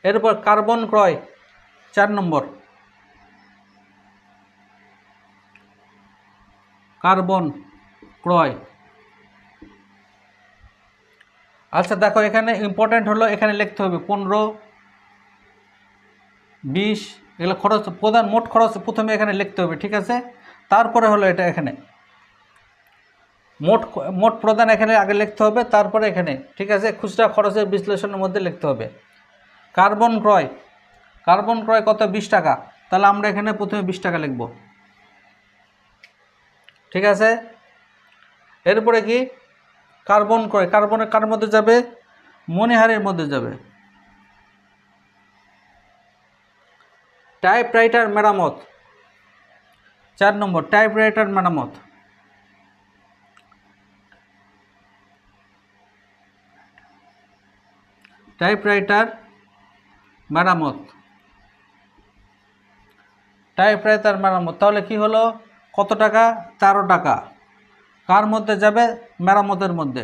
এরপর কার্বন ক্রয় 4 নম্বর, কার্বন ক্রয়। আচ্ছা দেখো এখানে ইম্পর্টেন্ট হলো, এখানে লিখতে হবে 15, 20 এগুলো খরচ, প্রধান মোট খরচ প্রথমে এখানে লিখতে হবে, ঠিক আছে। তারপরে হলো এটা এখানে মোট প্রদান এখানে আগে লিখতে হবে, তারপরে এখানে, ঠিক আছে, খুচরা খরচের বিশ্লেষণের মধ্যে লিখতে হবে। কার্বন ক্রয় কত? 20 টাকা। তাহলে আমরা এখানে প্রথমে 20 টাকা লিখব, ঠিক আছে। এরপরে কি কার্বন ক্রয়, কার্বনের কার মধ্যে যাবে? মণিহারের মধ্যে যাবে। টাইপরাইটার মেরামত 4 নম্বর, টাইপরাইটার মেরামত। টাইপরাইটার মেরামত, টাইপরাইটার মেরামত। তাহলে কি হলো, কত টাকা? 13 টাকা। কার মধ্যে যাবে? মেরামতের মধ্যে।